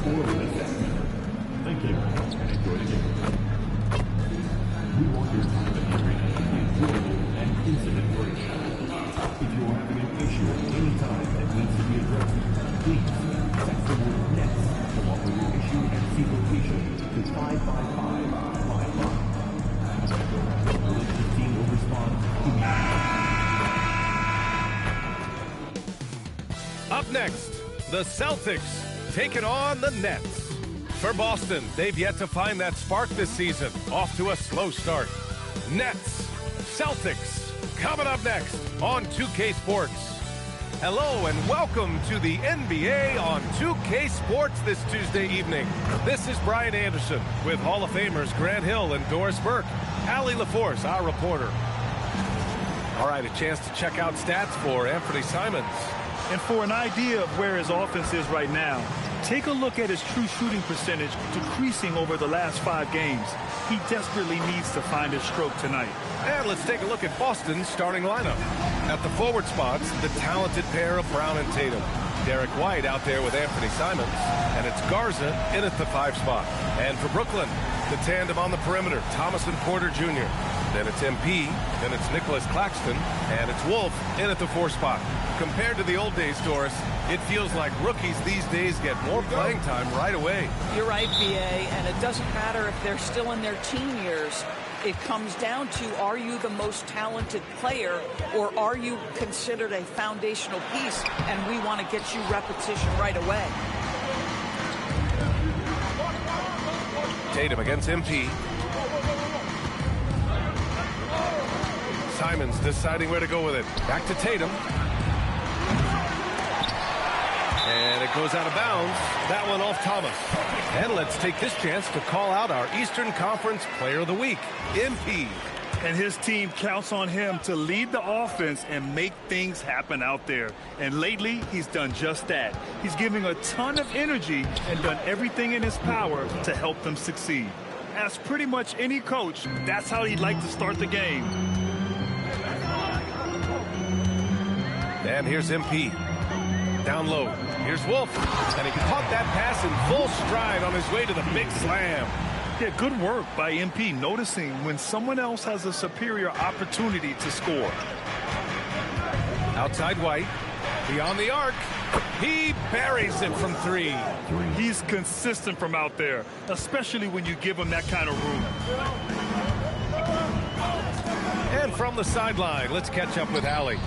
scoring assessment. Thank you, and enjoy the game. We want your time at the arena to be enjoyable and incident-free. If you are having an issue at any time that needs to be addressed, please text the word NETS along with your issue and seat location to 55555. The religious team will respond immediately. Up next, the Celtics taking on the Nets. For Boston, they've yet to find that spark this season. Off to a slow start. Nets, Celtics, coming up next on 2K Sports. Hello and welcome to the NBA on 2K Sports this Tuesday evening. This is Brian Anderson with Hall of Famers Grant Hill and Doris Burke. Allie LaForce, our reporter. All right, a chance to check out stats for Anthony Simons. And for an idea of where his offense is right now, take a look at his true shooting percentage decreasing over the last 5 games. He desperately needs to find his stroke tonight. And let's take a look at Boston's starting lineup. At the forward spots, the talented pair of Brown and Tatum. Derek White out there with Anthony Simons, and it's Garza in at the 5 spot. And for Brooklyn, the tandem on the perimeter, Thomas and Porter Jr. Then it's MP, then it's Nicholas Claxton, and it's Wolf in at the 4 spot. Compared to the old days, Doris, it feels like rookies these days get more playing time right away. You're right, B.A., and it doesn't matter if they're still in their teen years. It comes down to, are you the most talented player, or are you considered a foundational piece, and we want to get you repetition right away. Tatum against MP. Simons deciding where to go with it. Back to Tatum. And it goes out of bounds. That one off Thomas. And let's take this chance to call out our Eastern Conference Player of the Week, MP. And his team counts on him to lead the offense and make things happen out there. And lately, he's done just that. He's giving a ton of energy and done everything in his power to help them succeed. As pretty much any coach, that's how he'd like to start the game. And here's MP. Down low. Here's Wolf. And he caught that pass in full stride on his way to the big slam. Yeah, good work by MP, noticing when someone else has a superior opportunity to score. Outside White. Beyond the arc. He buries it from 3. He's consistent from out there, especially when you give him that kind of room. And from the sideline, let's catch up with Allie.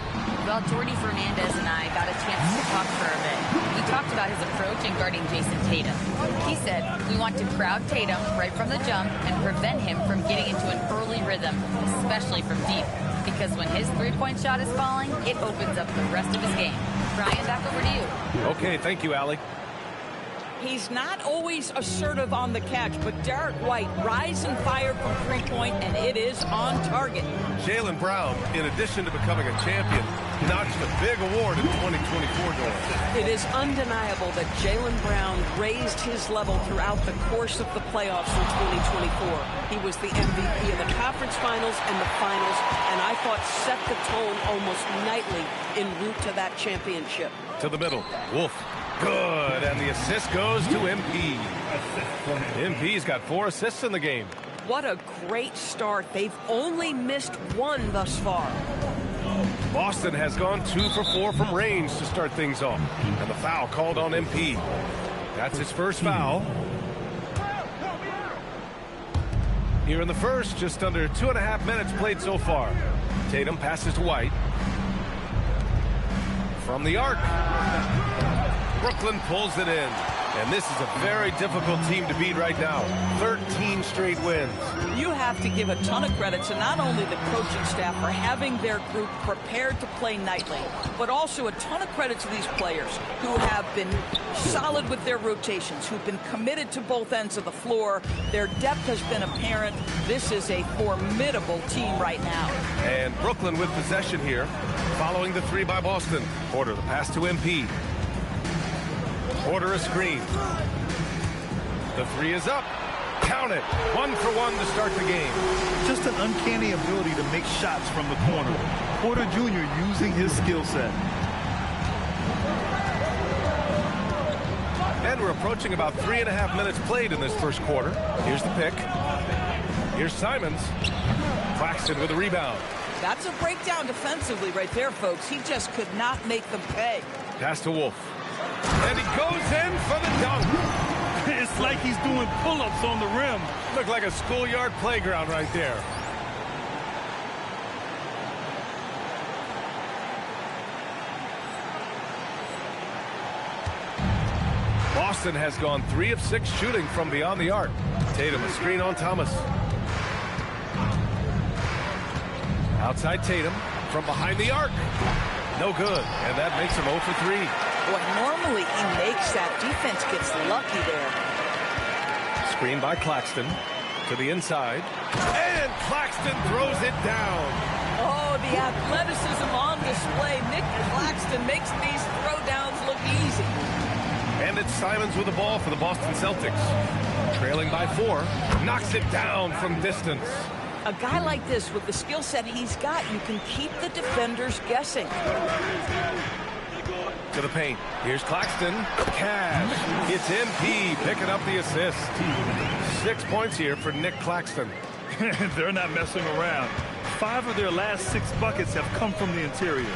Well, Jordy Fernandez and I got a chance to talk for a bit. We talked about his approach in guarding Jason Tatum. He said, we want to crowd Tatum right from the jump and prevent him from getting into an early rhythm, especially from deep. Because when his three-point shot is falling, it opens up the rest of his game. Brian, back over to you. Okay, thank you, Allie. He's not always assertive on the catch, but Derek White rise and fire from 3-point, and it is on target. Jaylen Brown, in addition to becoming a champion, notched a big award in 2024, Doris. It is undeniable that Jaylen Brown raised his level throughout the course of the playoffs in 2024. He was the MVP of the conference finals and the finals, and I thought set the tone almost nightly en route to that championship. To the middle, Wolf. Good, and the assist goes to MP. MP's got 4 assists in the game. What a great start. They've only missed 1 thus far. Boston has gone 2 for 4 from range to start things off. And the foul called on MP. That's his first foul. Here in the first, just under 2.5 minutes played so far. Tatum passes to White. From the arc. Brooklyn pulls it in. And this is a very difficult team to beat right now. 13 straight wins. You have to give a ton of credit to not only the coaching staff for having their group prepared to play nightly, but also a ton of credit to these players who have been solid with their rotations, who've been committed to both ends of the floor. Their depth has been apparent. This is a formidable team right now. And Brooklyn with possession here, following the 3 by Boston. Porter, the pass to MP. Porter a screen. The 3 is up. Count it. 1 for 1 to start the game. Just an uncanny ability to make shots from the corner. Porter Jr. using his skill set. And we're approaching about 3.5 minutes played in this first quarter. Here's the pick. Here's Simons. Claxton with a rebound. That's a breakdown defensively right there, folks. He just could not make them pay. Pass to Wolf. And he goes in for the dunk. It's like he's doing pull-ups on the rim. Looked like a schoolyard playground right there. Boston has gone 3 of 6 shooting from beyond the arc. Tatum, a screen on Thomas. Outside Tatum from behind the arc. No good, and that makes him 0 for 3. Boy, normally he makes that. Defense gets lucky there. Screen by Claxton to the inside. And Claxton throws it down. Oh, the athleticism on display. Nick Claxton makes these throwdowns look easy. And it's Simons with the ball for the Boston Celtics. Trailing by 4. Knocks it down from distance. A guy like this, with the skill set he's got, you can keep the defenders guessing. To the paint. Here's Claxton. Cash. It's MP picking up the assist. 6 points here for Nick Claxton. They're not messing around. 5 of their last 6 buckets have come from the interior.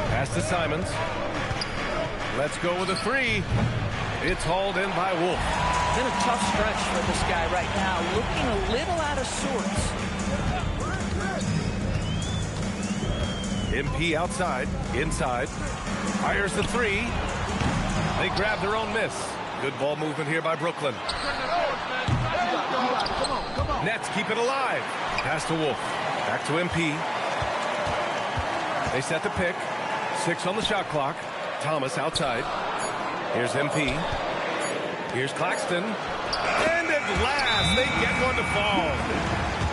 Pass to Simons. Let's go with a 3. It's hauled in by Wolf. Been a tough stretch for this guy right now, looking a little out of sorts. MP outside, inside, fires the 3. They grab their own miss. Good ball movement here by Brooklyn. Nets keep it alive. Pass to Wolf. Back to MP. They set the pick. 6 on the shot clock. Thomas outside. Here's MP. Here's Claxton. And at last, they get one to fall.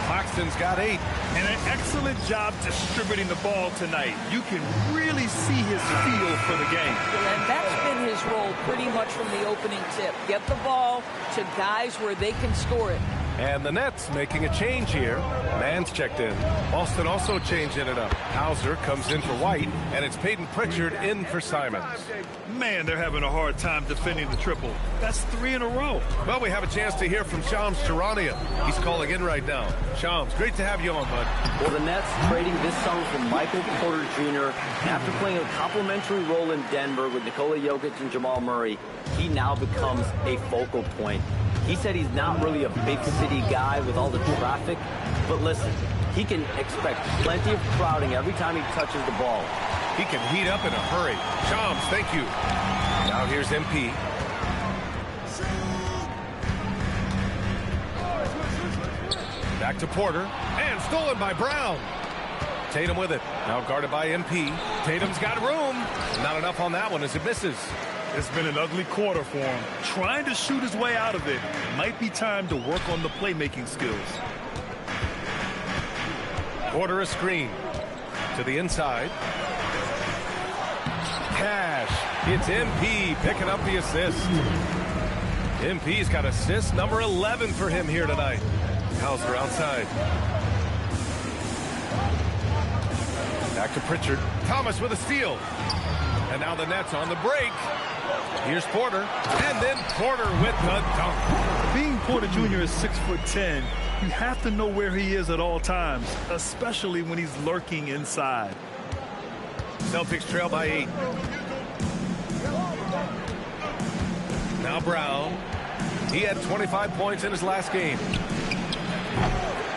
Claxton's got 8. And an excellent job distributing the ball tonight. You can really see his feel for the game. And that's been his role pretty much from the opening tip. Get the ball to guys where they can score it. And the Nets making a change here. Mann's checked in. Boston also changing it up. Hauser comes in for White, and it's Peyton Pritchard in for Simons. Man, they're having a hard time defending the triple. That's 3 in a row. Well, we have a chance to hear from Shams Charania. He's calling in right now. Shams, great to have you on, bud. Well, the Nets trading this summer for Michael Porter Jr. After playing a complementary role in Denver with Nikola Jokic and Jamal Murray, he now becomes a focal point. He said he's not really a big city guy with all the traffic, but listen, he can expect plenty of crowding every time he touches the ball. He can heat up in a hurry. Shams, thank you. Now here's MP. Back to Porter, and stolen by Brown. Tatum with it, now guarded by MP. Tatum's got room. Not enough on that one as it misses. It's been an ugly quarter for him. Trying to shoot his way out of it. Might be time to work on the playmaking skills. Porter a screen. To the inside. Cash. It's MP picking up the assist. MP's got assist number 11 for him here tonight. Hauser outside. Back to Pritchard. Thomas with a steal. And now the Nets on the break. Here's Porter. And then Porter with the dunk. Being Porter Jr. is 6'10", you have to know where he is at all times, especially when he's lurking inside. Celtics trail by 8. Now Brown. He had 25 points in his last game.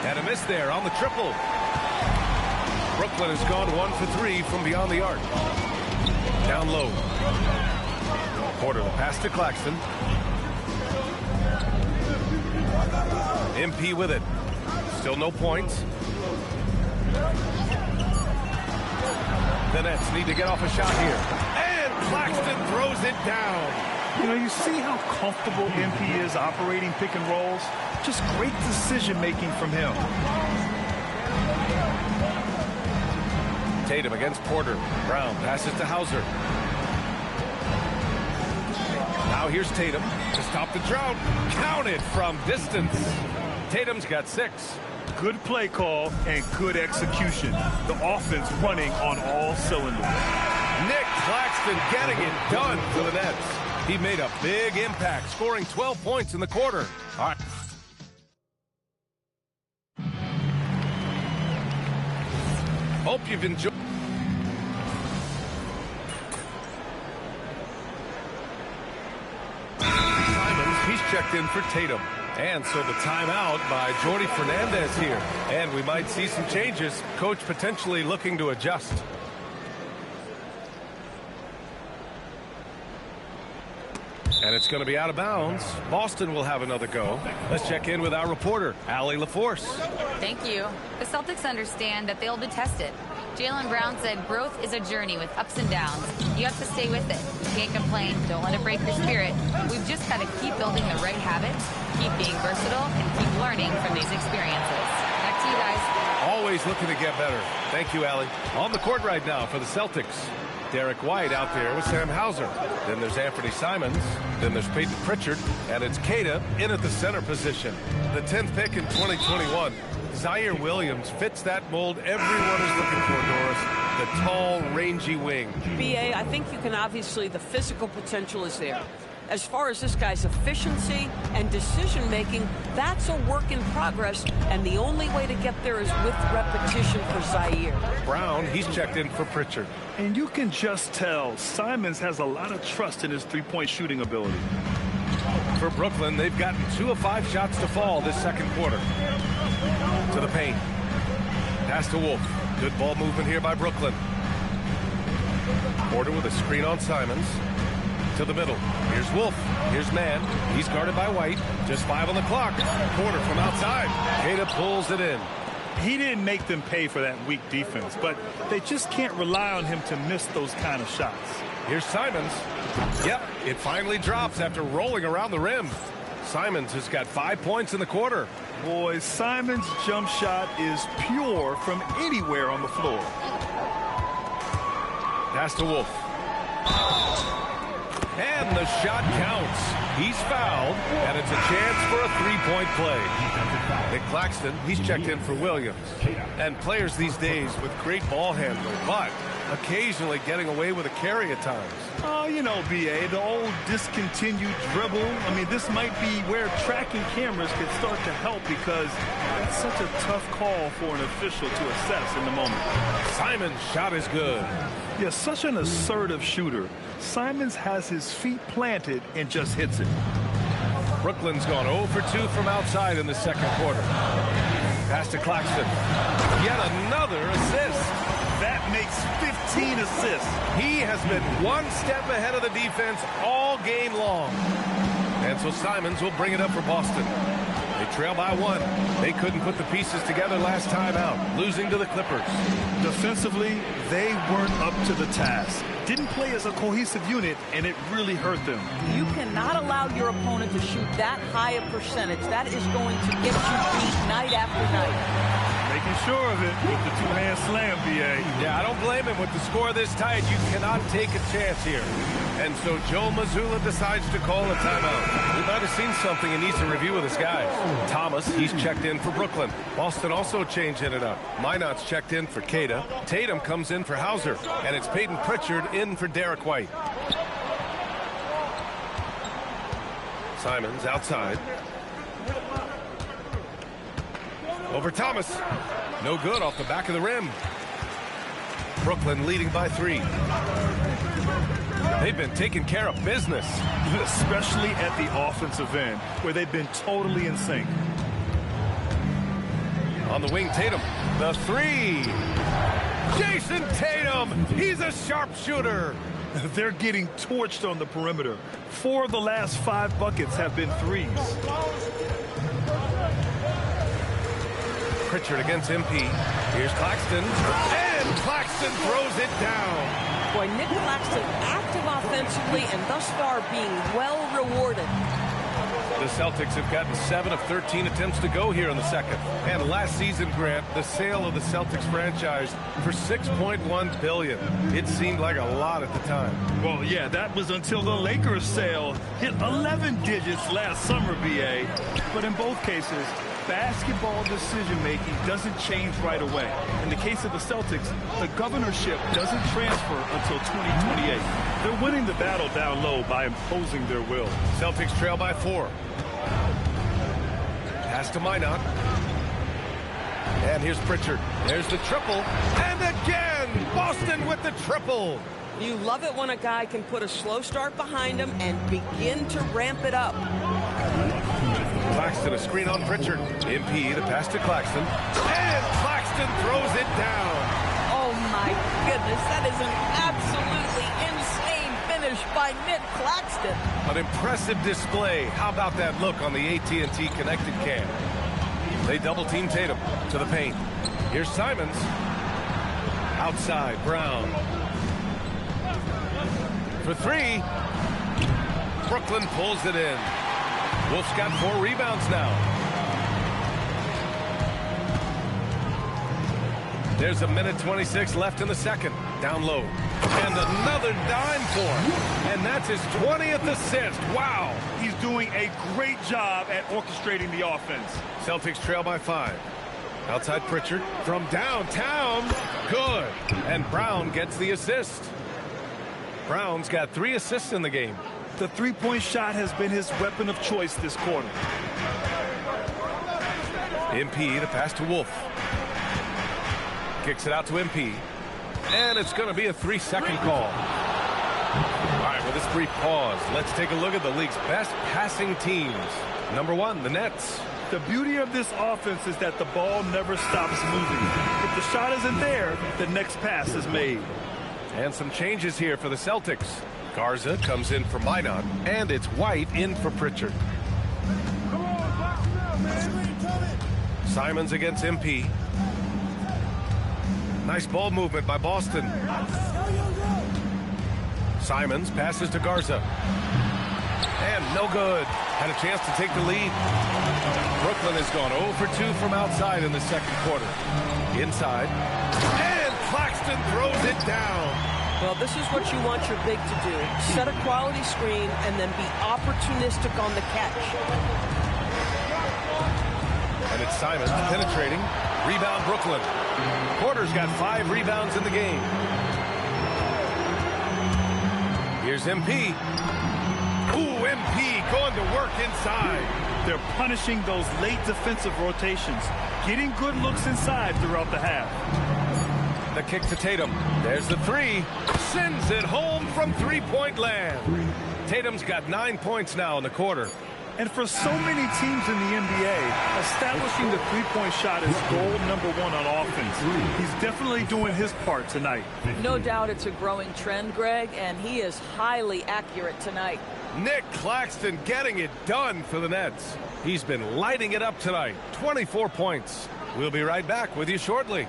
And a miss there on the triple. Brooklyn has gone 1 for 3 from beyond the arc. Down low. Porter the pass to Claxton. MP with it. Still no points. The Nets need to get off a shot here. And Claxton throws it down. You know, you see how comfortable MP is operating pick and rolls? Just great decision-making from him. Tatum against Porter. Brown passes to Hauser. Now here's Tatum to stop the drought. Counted from distance. Tatum's got 6. Good play call and good execution. The offense running on all cylinders. Nick Claxton getting it done for the Nets. He made a big impact, scoring 12 points in the quarter. All right. Hope you've enjoyed. Simons, he's checked in for Tatum. And so the timeout by Jordi Fernandez here. And we might see some changes. Coach potentially looking to adjust. And it's going to be out of bounds. Boston will have another go. Let's check in with our reporter, Allie LaForce. Thank you. The Celtics understand that they'll be tested. Jaylen Brown said growth is a journey with ups and downs. You have to stay with it. You can't complain. Don't let it break your spirit. We've just got to keep building the right habits, keep being versatile, and keep learning from these experiences. Back to you guys. Always looking to get better. Thank you, Allie. On the court right now for the Celtics. Derek White out there with Sam Hauser. Then there's Anthony Simons. Then there's Peyton Pritchard. And it's Queta in at the center position. The 10th pick in 2021. Zaire Williams fits that mold everyone is looking for, Doris. The tall, rangy wing. BA, I think you can obviously, the physical potential is there. As far as this guy's efficiency and decision-making, that's a work in progress, and the only way to get there is with repetition for Zaire. Brown, he's checked in for Pritchard. And you can just tell Simons has a lot of trust in his three-point shooting ability. For Brooklyn, they've gotten 2 of 5 shots to fall this second quarter. To the paint. Pass to Wolf. Good ball movement here by Brooklyn. Porter with a screen on Simons. To the middle. Here's Wolf. Here's Mann. He's guarded by White. Just 5 on the clock. Porter from outside. Queta pulls it in. He didn't make them pay for that weak defense, but they just can't rely on him to miss those kind of shots. Here's Simons. Yep, it finally drops after rolling around the rim. Simons has got 5 points in the quarter. Boy, Simons' jump shot is pure from anywhere on the floor. Pass to Wolf. And the shot counts. He's fouled, and it's a chance for a three-point play. Nick Claxton, he's checked in for Williams. And players these days with great ball handling, but occasionally getting away with a carry at times. Oh, you know, BA, the old discontinued dribble. I mean, this might be where tracking cameras can start to help because that's such a tough call for an official to assess in the moment. Simon's shot is good. Yeah, such an assertive shooter. Simons has his feet planted and just hits it. Brooklyn's gone 0 for 2 from outside in the second quarter. Pass to Claxton. Yet another assist. That makes 15 assists. He has been one step ahead of the defense all game long. And so Simons will bring it up for Boston. They trail by 1. They couldn't put the pieces together last time out, losing to the Clippers. Defensively, they weren't up to the task. Didn't play as a cohesive unit, and it really hurt them. You cannot allow your opponent to shoot that high a percentage. That is going to get you beat night after night. Making sure of it with the two-hand slam, BA. Yeah, I don't blame him. With the score this tight, you cannot take a chance here. And so Joe Mazzulla decides to call a timeout. He might have seen something and needs to review with his guys. Thomas, he's checked in for Brooklyn. Boston also changing it up. Minot's checked in for Queta. Tatum comes in for Hauser. And it's Peyton Pritchard in for Derek White. Simons outside. Over Thomas. No good off the back of the rim. Brooklyn leading by 3. They've been taking care of business. Especially at the offensive end, where they've been totally in sync. On the wing, Tatum. The 3. Jason Tatum. He's a sharpshooter. They're getting torched on the perimeter. 4 of the last 5 buckets have been threes. Pritchard against MP. Here's Claxton. And Claxton throws it down. Boy, Nick Claxton active offensively and thus far being well rewarded. The Celtics have gotten 7 of 13 attempts to go here in the second. And last season, Grant, the sale of the Celtics franchise for $6.1 billion. It seemed like a lot at the time. Well, yeah, that was until the Lakers sale hit 11 digits last summer, BA. But in both cases, basketball decision-making doesn't change right away. In the case of the Celtics, the governorship doesn't transfer until 2028. They're winning the battle down low by imposing their will. Celtics trail by 4. Pass to Minot. And here's Pritchard. There's the triple. And again, Boston with the triple. You love it when a guy can put a slow start behind him and begin to ramp it up. Claxton, a screen on Pritchard. MP, the pass to Claxton. And Claxton throws it down. Oh, my goodness. That is an absolutely insane finish by Nick Claxton. An impressive display. How about that look on the AT&T connected cam? They double-team Tatum to the paint. Here's Simons. Outside, Brown. For 3. Brooklyn pulls it in. Wolf's got 4 rebounds now. There's a minute 26 left in the second. Down low. And another dime for him. And that's his 20th assist. Wow. He's doing a great job at orchestrating the offense. Celtics trail by 5. Outside Pritchard from downtown. Good. And Brown gets the assist. Brown's got 3 assists in the game. The three-point shot has been his weapon of choice this quarter. MP, the pass to Wolf. Kicks it out to MP. And it's going to be a 3-second call. All right, with this brief pause, let's take a look at the league's best passing teams. Number 1, the Nets. The beauty of this offense is that the ball never stops moving. If the shot isn't there, the next pass is made. And some changes here for the Celtics. Garza comes in for Minot, and it's White in for Pritchard. Simons against MP. Nice ball movement by Boston. Simons passes to Garza. And no good. Had a chance to take the lead. Brooklyn has gone 0 for 2 from outside in the second quarter. Inside. And Claxton throws it down. Well, this is what you want your big to do. Set a quality screen and then be opportunistic on the catch. And it's Simons penetrating. Rebound Brooklyn. Porter's got 5 rebounds in the game. Here's MP. Ooh, MP going to work inside. They're punishing those late defensive rotations, getting good looks inside throughout the half. The kick to Tatum. There's the 3. Sends it home from three-point land. Tatum's got 9 points now in the quarter. And for so many teams in the NBA, establishing the three-point shot is goal number 1 on offense. He's definitely doing his part tonight. No doubt it's a growing trend, Greg, and he is highly accurate tonight. Nick Claxton getting it done for the Nets. He's been lighting it up tonight. 24 points. We'll be right back with you shortly.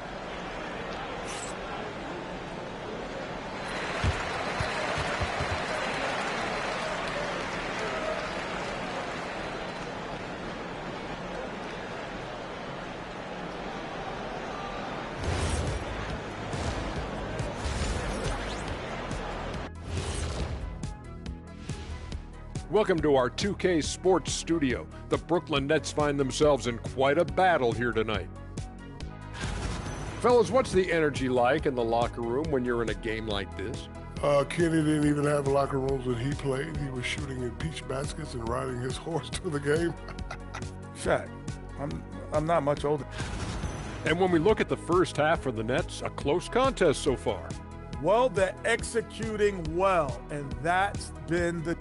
Welcome to our 2K Sports Studio. The Brooklyn Nets find themselves in quite a battle here tonight. Fellas, what's the energy like in the locker room when you're in a game like this? Kenny didn't even have locker rooms when he played. He was shooting in peach baskets and riding his horse to the game. Shaq, I'm not much older. And when we look at the first half for the Nets, a close contest so far. Well, they're executing well, and that's been the...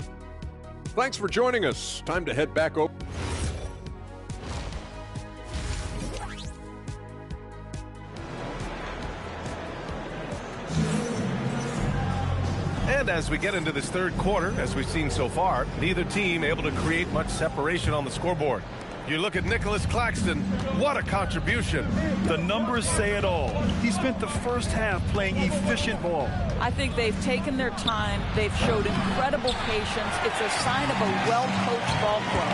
Thanks for joining us. Time to head back over. And as we get into this third quarter, as we've seen so far, neither team able to create much separation on the scoreboard. You look at Nicholas Claxton, what a contribution. The numbers say it all. He spent the first half playing efficient ball. I think they've taken their time. They've showed incredible patience. It's a sign of a well-coached ball club.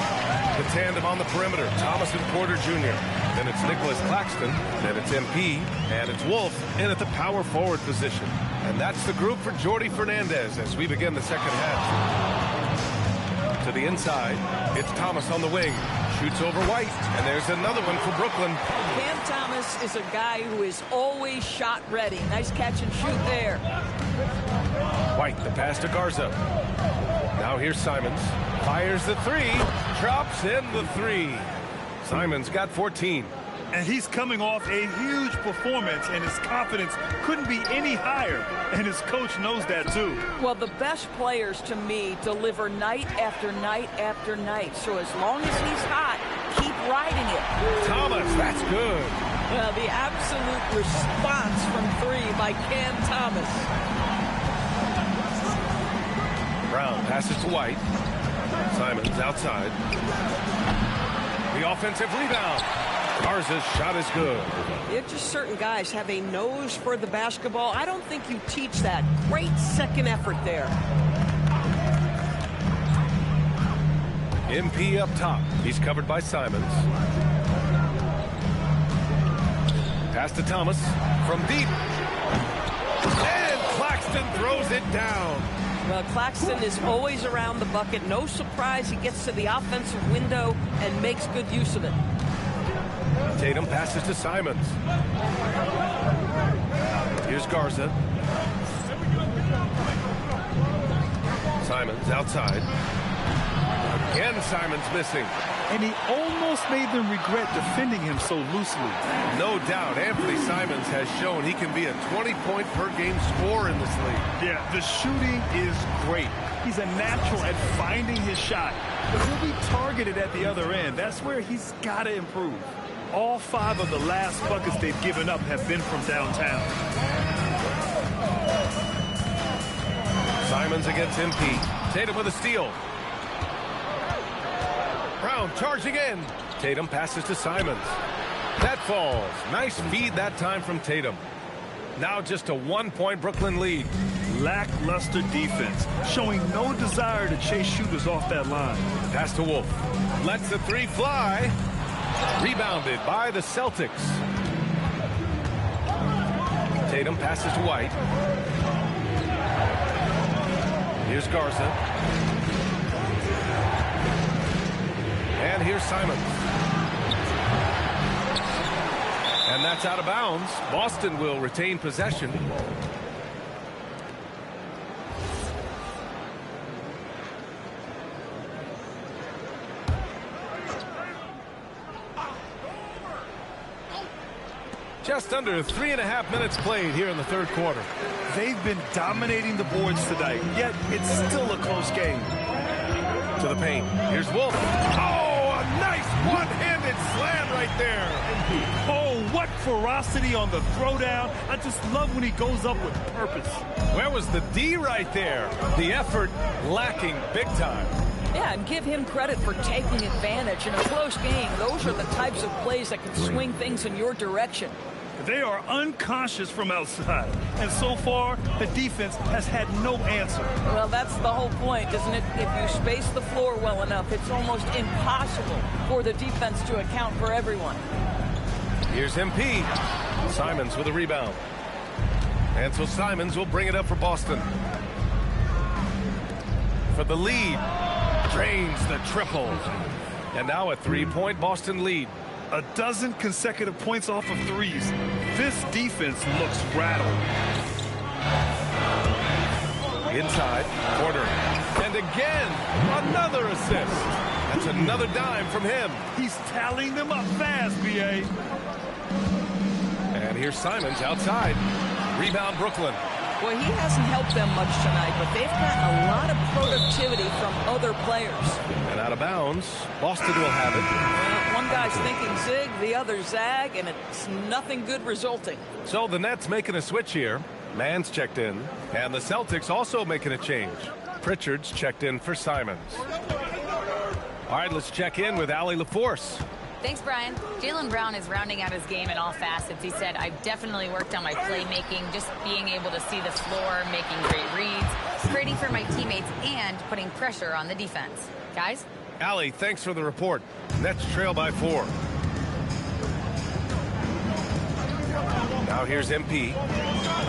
The tandem on the perimeter, Thomas and Porter Jr. Then it's Nicholas Claxton, then it's MP, and it's Wolf in at the power forward position. And that's the group for Jordi Fernandez as we begin the second half. To the inside, it's Thomas on the wing. Shoots over White, and there's another one for Brooklyn. Cam Thomas is a guy who is always shot ready. Nice catch and shoot there. White, the pass to Garza. Now here's Simons. Fires the three. Drops in the three. Simons got 14. And he's coming off a huge performance, and his confidence couldn't be any higher. And his coach knows that, too. Well, the best players, to me, deliver night after night after night. So as long as he's hot, keep riding it. Thomas, that's good. Well, the absolute response from three by Cam Thomas. Brown passes to White. Simons outside. The offensive rebound. Garza's shot is good. Yeah, just certain guys have a nose for the basketball. I don't think you teach that. Great second effort there. MP up top. He's covered by Simons. Pass to Thomas from deep. And Claxton throws it down. Well, Claxton is always around the bucket. No surprise he gets to the offensive window and makes good use of it. Tatum passes to Simons. Here's Garza. Simons outside. Again, Simons missing. And he almost made them regret defending him so loosely. No doubt, Anthony Simons has shown he can be a 20-point-per-game scorer in this league. Yeah, the shooting is great. He's a natural at finding his shot. But he'll be targeted at the other end. That's where he's got to improve. All 5 of the last buckets they've given up have been from downtown. Simons against MP. Tatum with a steal. Brown charging in. Tatum passes to Simons. That falls. Nice feed that time from Tatum. Now just a 1-point Brooklyn lead. Lackluster defense, showing no desire to chase shooters off that line. Pass to Wolf. Lets the three fly. Rebounded by the Celtics. Tatum passes to White. Here's Garza. And here's Simons. And that's out of bounds. Boston will retain possession. Just under 3.5 minutes played here in the third quarter. They've been dominating the boards tonight, yet it's still a close game. To the paint. Here's Wolf. Oh, a nice one-handed slam right there. Oh, what ferocity on the throwdown. I just love when he goes up with purpose. Where was the D right there? The effort lacking big time. Yeah, and give him credit for taking advantage in a close game. Those are the types of plays that can swing things in your direction. They are unconscious from outside, and so far, the defense has had no answer. Well, that's the whole point, isn't it? If you space the floor well enough, it's almost impossible for the defense to account for everyone. Here's MP. Simons with a rebound. And so Simons will bring it up for Boston. For the lead. Drains the triple. And now a 3-point Boston lead. A dozen consecutive points off of threes. This defense looks rattled. Inside, Porter. And again, another assist. That's another dime from him. He's tallying them up fast, B.A. And here's Simons outside. Rebound, Brooklyn. Well, he hasn't helped them much tonight, but they've gotten a lot of productivity from other players. And out of bounds, Boston will have it. One guy's thinking zig, the other zag, and it's nothing good resulting. So the Nets making a switch here. Mann's checked in, and the Celtics also making a change. Pritchard's checked in for Simons. All right, let's check in with Allie LaForce. Thanks, Brian. Jaylen Brown is rounding out his game in all facets. He said, I've definitely worked on my playmaking, just being able to see the floor, making great reads, creating for my teammates, and putting pressure on the defense. Guys? Allie, thanks for the report. Nets trail by 4. Now here's MP.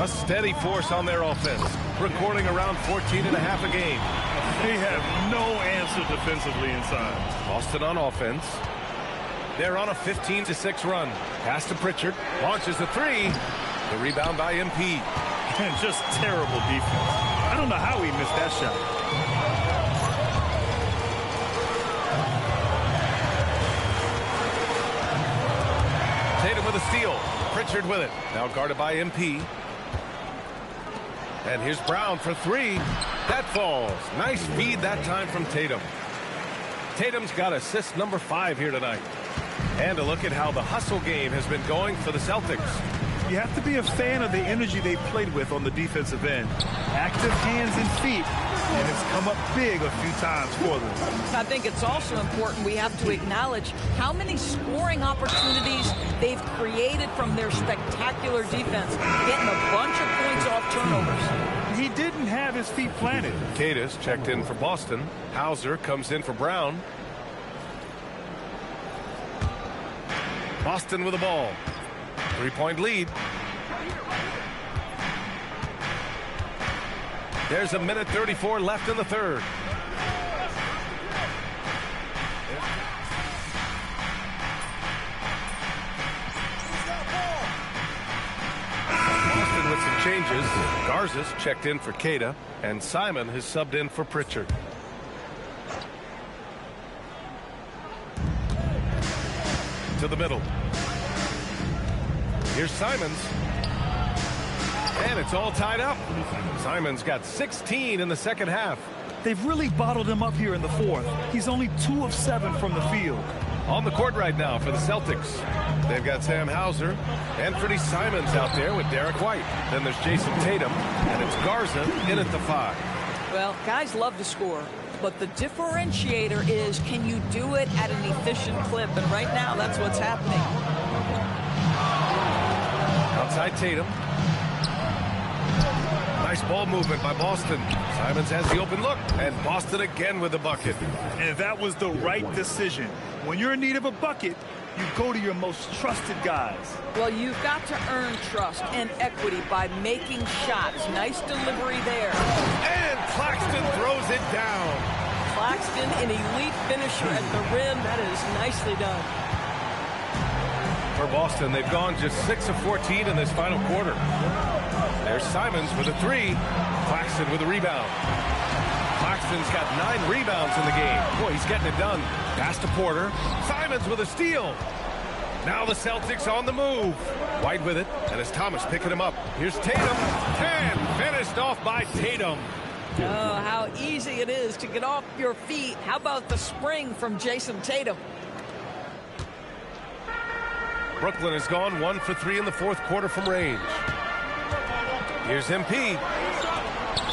A steady force on their offense, recording around 14.5 a game. They have no answer defensively inside. Boston on offense. They're on a 15-6 run. Pass to Pritchard. Launches a three. The rebound by MP. And just terrible defense. I don't know how he missed that shot. Tatum with a steal. Pritchard with it. Now guarded by MP. And here's Brown for three. That falls. Nice feed that time from Tatum. Tatum's got assist number 5 here tonight. And a look at how the hustle game has been going for the Celtics. You have to be a fan of the energy they played with on the defensive end. Active hands and feet, and it's come up big a few times for them. I think it's also important we have to acknowledge how many scoring opportunities they've created from their spectacular defense, getting a bunch of points off turnovers. He didn't have his feet planted. Cadis checked in for Boston. Hauser comes in for Brown. Boston with the ball. 3-point lead. There's a minute 34 left in the third. Boston with some changes. Garza's checked in for Queta, and Simon has subbed in for Pritchard. To the middle. Here's Simons. And it's all tied up. Simons got 16 in the second half. They've really bottled him up here in the fourth. He's only 2 of 7 from the field. On the court right now for the Celtics. They've got Sam Hauser and Freddie Simons out there with Derek White. Then there's Jason Tatum, and it's Garza in at the 5. Well, guys love to score, but the differentiator is, can you do it at an efficient clip? And right now, that's what's happening. Outside Tatum. Nice ball movement by Boston. Simons has the open look, and Boston again with the bucket. And that was the right decision. When you're in need of a bucket, you go to your most trusted guys. Well, you've got to earn trust and equity by making shots. Nice delivery there. And Claxton throws it down. Claxton, an elite finisher at the rim. That is nicely done. For Boston, they've gone just 6 of 14 in this final quarter. There's Simons with a 3. Claxton with a rebound. Claxton's got 9 rebounds in the game. Boy, he's getting it done. Pass to Porter. Simons with a steal. Now the Celtics on the move. White with it, and it's Thomas picking him up. Here's Tatum. 10. Finished off by Tatum. Oh, how easy it is to get off your feet. How about the spring from Jason Tatum? Brooklyn has gone 1 for 3 in the fourth quarter from range. Here's MP.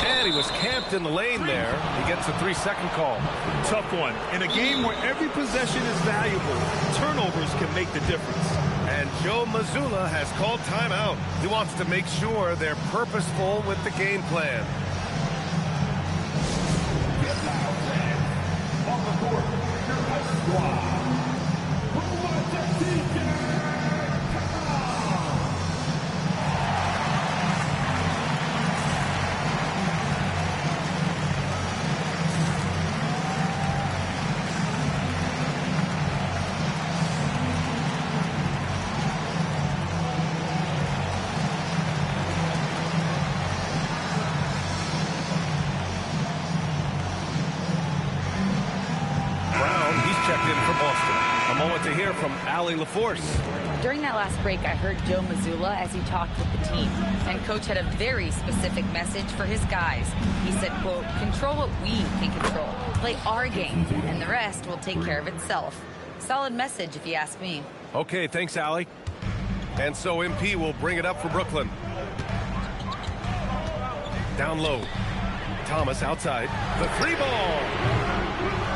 And he was camped in the lane there. He gets a 3-second call. Tough one. In a game where every possession is valuable, turnovers can make the difference. And Joe Mazzulla has called timeout. He wants to make sure they're purposeful with the game plan. On the court, your high squad. To hear from Allie LaForce. During that last break, I heard Joe Mazzulla as he talked with the team, and Coach had a very specific message for his guys. He said, quote, control what we can control, play our game, and the rest will take care of itself. Solid message, if you ask me. Okay, thanks, Allie. And so MP will bring it up for Brooklyn. Down low. Thomas outside. The 3 ball.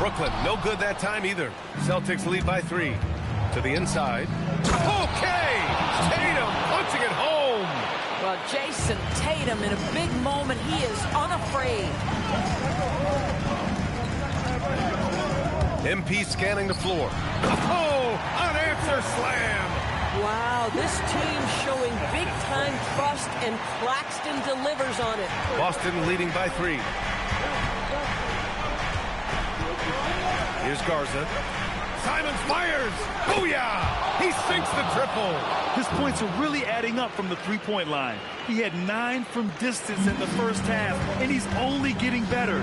Brooklyn, no good that time either. Celtics lead by 3. To the inside. Okay! Tatum punching it home! Well, Jason Tatum, in a big moment, he is unafraid. MP scanning the floor. Oh! Unanswered slam! Wow, this team showing big-time trust, and Claxton delivers on it. Boston leading by 3. Here's Garza. Simons fires. Booyah! He sinks the triple. His points are really adding up from the three-point line. He had 9 from distance in the first half, and he's only getting better.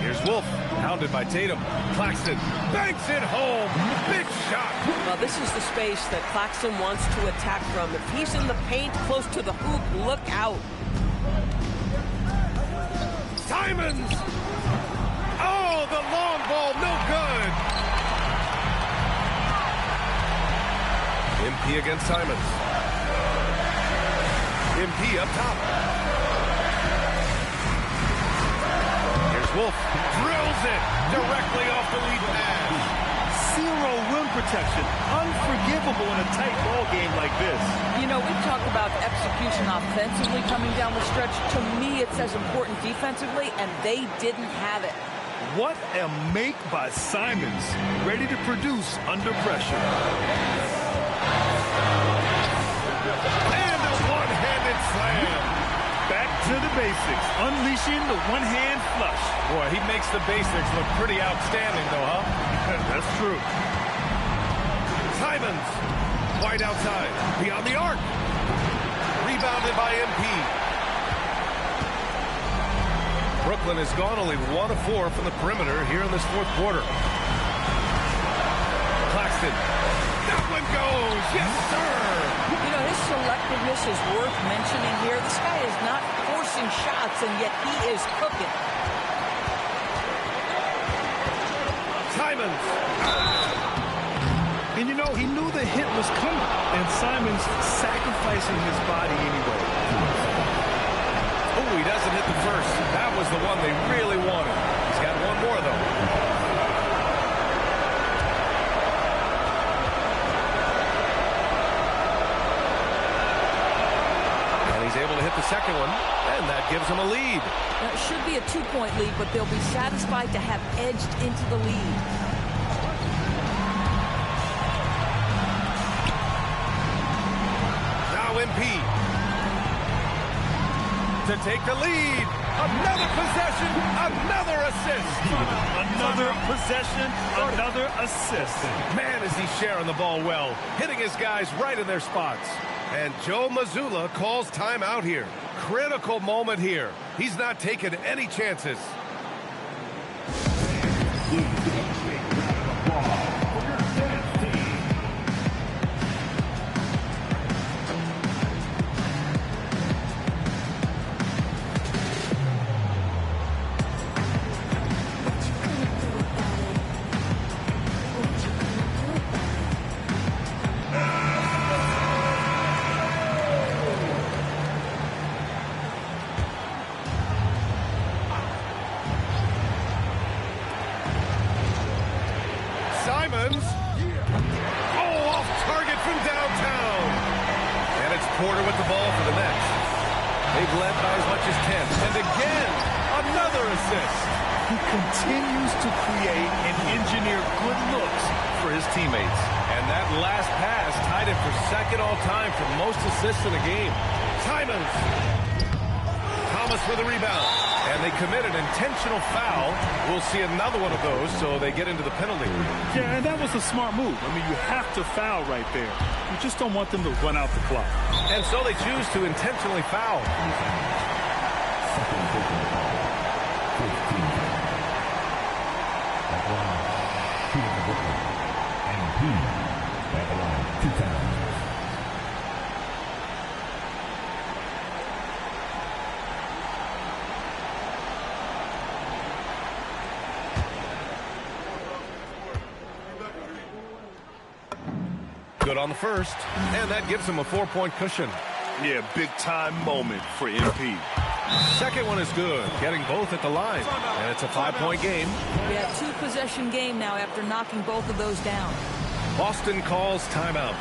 Here's Wolf, hounded by Tatum. Claxton banks it home. Big shot. Well, this is the space that Claxton wants to attack from. If he's in the paint close to the hoop, look out. Simons! Oh, the long ball, no good. MP against Simons. MP up top. Here's Wolf. Drills it directly off the lead pass. 0 rim protection. Unforgivable in a tight ball game like this. You know, we've talked about execution offensively coming down the stretch. To me, it's as important defensively, and they didn't have it. What a make by Simons. Ready to produce under pressure. And a one-handed slam. Back to the basics. Unleashing the one-hand flush. Boy, he makes the basics look pretty outstanding, though, huh? That's true. Simons. Wide outside. Beyond the arc. Rebounded by MP. Brooklyn has gone only 1 of 4 from the perimeter here in this fourth quarter. Claxton. That one goes. Yes, sir. You know, his selectiveness is worth mentioning here. This guy is not forcing shots, and yet he is cooking. Simons. And you know, he knew the hit was coming, and Simons sacrificing his body anyway. Oh, he doesn't hit the first. That was the one they really wanted. He's got one more, though. And he's able to hit the second one, and that gives him a lead. Now, it should be a 2-point lead, but they'll be satisfied to have edged into the lead. Now MP. To take the lead. Another possession, another assist. Another possession, another assist. Man, is he sharing the ball well, hitting his guys right in their spots. And Joe Mazzulla calls timeout here. Critical moment here. He's not taking any chances. Simons. Oh, off target from downtown. And it's Porter with the ball for the Nets. They've led by as much as 10. And again, another assist. He continues to create and engineer good looks for his teammates. And that last pass tied it for second all-time for most assists in a game. Simons. Thomas for the rebound. And they commit an intentional foul. We'll see another one of those, so they get into the penalty. Yeah, and that was a smart move. I mean, you have to foul right there. You just don't want them to run out the clock. And so they choose to intentionally foul. Good on the first, and that gives him a 4-point cushion. Yeah, big-time moment for MP. Second one is good, getting both at the line, and it's a 5-point game. Yeah, 2-possession game now after knocking both of those down. Boston calls timeout.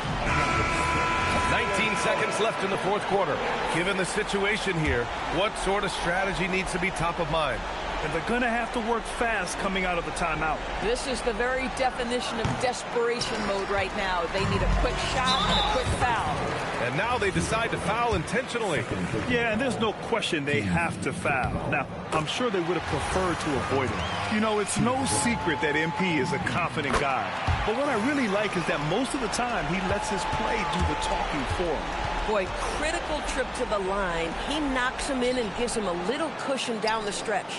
19 seconds left in the fourth quarter. Given the situation here, what sort of strategy needs to be top of mind? and they're going to have to work fast coming out of the timeout. This is the very definition of desperation mode right now. They need a quick shot and a quick foul. And now they decide to foul intentionally. Yeah, and there's no question they have to foul. Now, I'm sure they would have preferred to avoid it. You know, it's no secret that MP is a confident guy. But what I really like is that most of the time he lets his play do the talking for him. Boy, critical trip to the line. He knocks him in and gives him a little cushion down the stretch.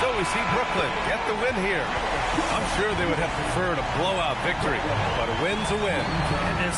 So we see Brooklyn get the win here. I'm sure they would have preferred a blowout victory, but a win's a win. And